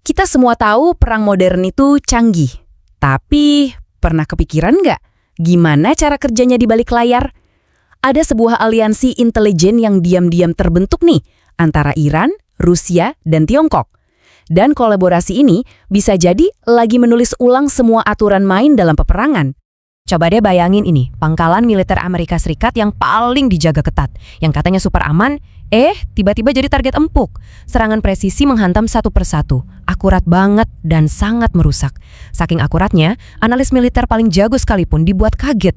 Kita semua tahu perang modern itu canggih. Tapi, pernah kepikiran nggak gimana cara kerjanya di balik layar? Ada sebuah aliansi intelijen yang diam-diam terbentuk nih antara Iran, Rusia, dan Tiongkok. Dan kolaborasi ini bisa jadi lagi menulis ulang semua aturan main dalam peperangan. Coba deh bayangin ini, pangkalan militer Amerika Serikat yang paling dijaga ketat, yang katanya super aman, tiba-tiba jadi target empuk. Serangan presisi menghantam satu persatu, akurat banget dan sangat merusak. Saking akuratnya, analis militer paling jago sekalipun dibuat kaget.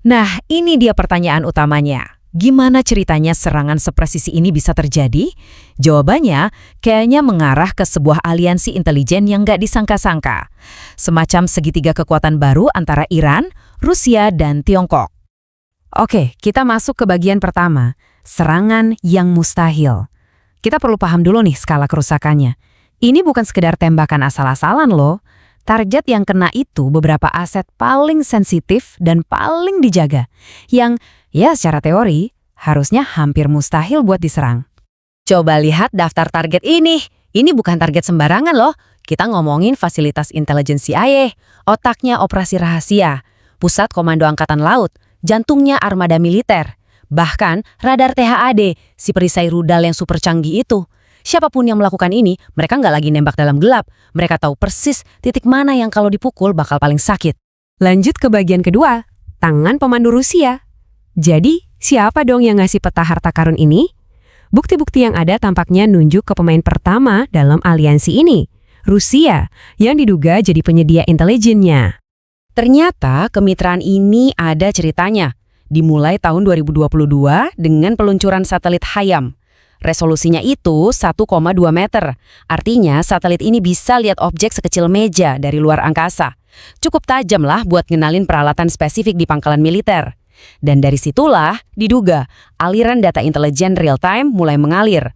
Nah, ini dia pertanyaan utamanya. Gimana ceritanya serangan sepresisi ini bisa terjadi? Jawabannya kayaknya mengarah ke sebuah aliansi intelijen yang nggak disangka-sangka. Semacam segitiga kekuatan baru antara Iran, Rusia, dan Tiongkok. Oke, kita masuk ke bagian pertama, serangan yang mustahil. Kita perlu paham dulu nih skala kerusakannya. Ini bukan sekedar tembakan asal-asalan loh. Target yang kena itu beberapa aset paling sensitif dan paling dijaga. Yang, ya secara teori, harusnya hampir mustahil buat diserang. Coba lihat daftar target ini. Ini bukan target sembarangan loh. Kita ngomongin fasilitas intelijen CIA, otaknya operasi rahasia, pusat komando angkatan laut, jantungnya armada militer. Bahkan radar THAD, si perisai rudal yang super canggih itu. Siapapun yang melakukan ini, mereka nggak lagi nembak dalam gelap. Mereka tahu persis titik mana yang kalau dipukul bakal paling sakit. Lanjut ke bagian kedua, tangan pemandu Rusia. Jadi, siapa dong yang ngasih peta harta karun ini? Bukti-bukti yang ada tampaknya nunjuk ke pemain pertama dalam aliansi ini, Rusia, yang diduga jadi penyedia intelijennya. Ternyata kemitraan ini ada ceritanya. Dimulai tahun 2022 dengan peluncuran satelit Hayam. Resolusinya itu 1,2 meter. Artinya satelit ini bisa lihat objek sekecil meja dari luar angkasa. Cukup tajam lah buat ngenalin peralatan spesifik di pangkalan militer. Dan dari situlah diduga aliran data intelijen real time mulai mengalir.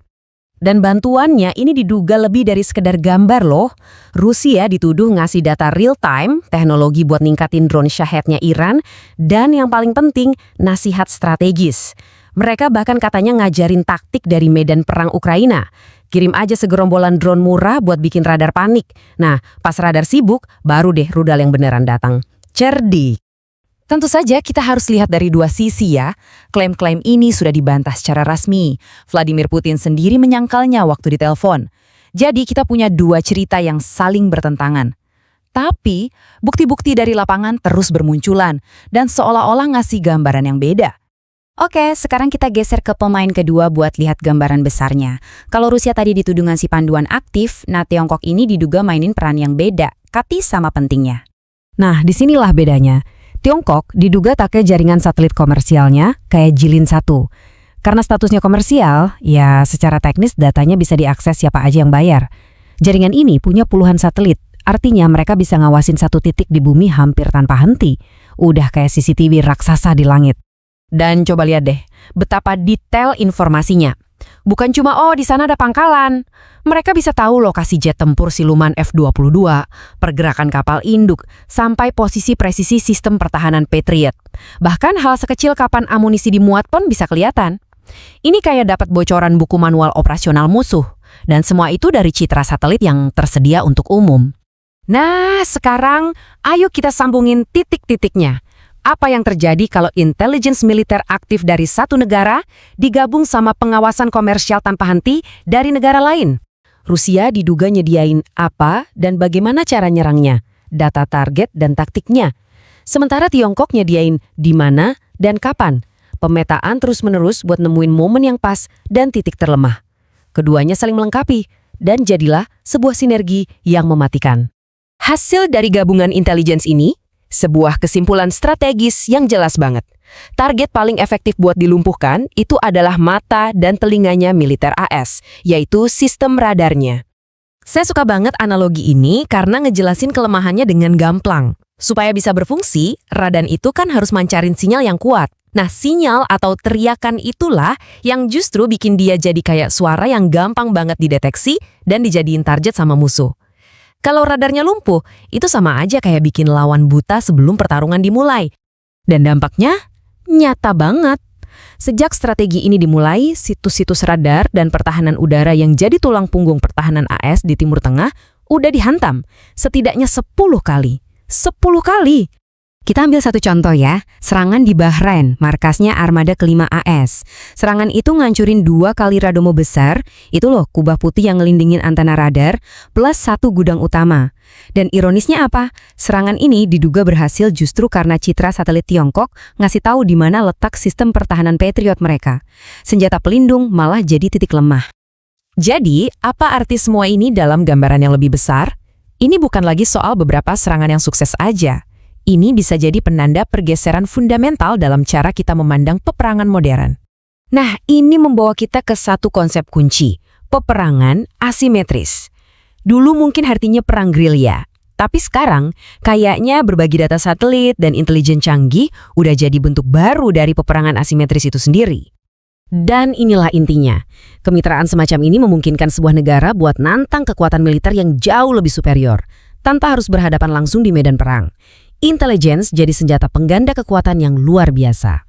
Dan bantuannya ini diduga lebih dari sekedar gambar loh. Rusia dituduh ngasih data real time, teknologi buat ningkatin drone Shahed-nya Iran, dan yang paling penting, nasihat strategis. Mereka bahkan katanya ngajarin taktik dari medan perang Ukraina. Kirim aja segerombolan drone murah buat bikin radar panik. Nah, pas radar sibuk, baru deh rudal yang beneran datang. Cerdik. Tentu saja kita harus lihat dari dua sisi ya. Klaim-klaim ini sudah dibantah secara rasmi. Vladimir Putin sendiri menyangkalnya waktu ditelepon. Jadi kita punya dua cerita yang saling bertentangan. Tapi bukti-bukti dari lapangan terus bermunculan dan seolah-olah ngasih gambaran yang beda. Oke, sekarang kita geser ke pemain kedua buat lihat gambaran besarnya. Kalau Rusia tadi dituduh ngasih panduan aktif, nah Tiongkok ini diduga mainin peran yang beda, tapi sama pentingnya. Nah, disinilah bedanya. Tiongkok diduga pakai jaringan satelit komersialnya kayak Jilin 1. Karena statusnya komersial, ya secara teknis datanya bisa diakses siapa aja yang bayar. Jaringan ini punya puluhan satelit, artinya mereka bisa ngawasin satu titik di bumi hampir tanpa henti. Udah kayak CCTV raksasa di langit. Dan coba lihat deh, betapa detail informasinya. Bukan cuma, di sana ada pangkalan. Mereka bisa tahu lokasi jet tempur siluman F-22, pergerakan kapal induk, sampai posisi presisi sistem pertahanan Patriot. Bahkan hal sekecil kapan amunisi dimuat pun bisa kelihatan. Ini kayak dapat bocoran buku manual operasional musuh. Dan semua itu dari citra satelit yang tersedia untuk umum. Nah, sekarang ayo kita sambungin titik-titiknya. Apa yang terjadi kalau intelligence militer aktif dari satu negara digabung sama pengawasan komersial tanpa henti dari negara lain? Rusia diduga nyediain apa dan bagaimana cara nyerangnya, data target dan taktiknya. Sementara Tiongkok nyediain di mana dan kapan. Pemetaan terus-menerus buat nemuin momen yang pas dan titik terlemah. Keduanya saling melengkapi dan jadilah sebuah sinergi yang mematikan. Hasil dari gabungan intelligence ini, sebuah kesimpulan strategis yang jelas banget. Target paling efektif buat dilumpuhkan itu adalah mata dan telinganya militer AS, yaitu sistem radarnya. Saya suka banget analogi ini karena ngejelasin kelemahannya dengan gamblang. Supaya bisa berfungsi, radar itu kan harus mancarin sinyal yang kuat. Nah, sinyal atau teriakan itulah yang justru bikin dia jadi kayak suara yang gampang banget dideteksi dan dijadiin target sama musuh. Kalau radarnya lumpuh, itu sama aja kayak bikin lawan buta sebelum pertarungan dimulai. Dan dampaknya nyata banget. Sejak strategi ini dimulai, situs-situs radar dan pertahanan udara yang jadi tulang punggung pertahanan AS di Timur Tengah udah dihantam setidaknya 10 kali. 10 kali! Kita ambil satu contoh ya, serangan di Bahrain, markasnya Armada ke-5 AS. Serangan itu ngancurin 2 kali radomo besar, itu loh kubah putih yang ngelindingin antena radar, plus 1 gudang utama. Dan ironisnya apa? Serangan ini diduga berhasil justru karena citra satelit Tiongkok ngasih tahu di mana letak sistem pertahanan Patriot mereka. Senjata pelindung malah jadi titik lemah. Jadi, apa arti semua ini dalam gambaran yang lebih besar? Ini bukan lagi soal beberapa serangan yang sukses aja. Ini bisa jadi penanda pergeseran fundamental dalam cara kita memandang peperangan modern. Nah, ini membawa kita ke satu konsep kunci, peperangan asimetris. Dulu mungkin artinya perang gerilya, tapi sekarang kayaknya berbagi data satelit dan intelijen canggih udah jadi bentuk baru dari peperangan asimetris itu sendiri. Dan inilah intinya, kemitraan semacam ini memungkinkan sebuah negara buat nantang kekuatan militer yang jauh lebih superior, tanpa harus berhadapan langsung di medan perang. Intelligence jadi senjata pengganda kekuatan yang luar biasa.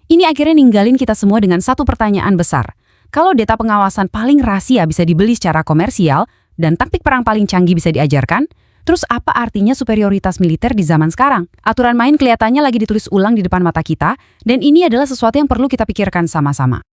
Ini akhirnya ninggalin kita semua dengan satu pertanyaan besar. Kalau data pengawasan paling rahasia bisa dibeli secara komersial dan taktik perang paling canggih bisa diajarkan, terus apa artinya superioritas militer di zaman sekarang? Aturan main kelihatannya lagi ditulis ulang di depan mata kita, dan ini adalah sesuatu yang perlu kita pikirkan sama-sama.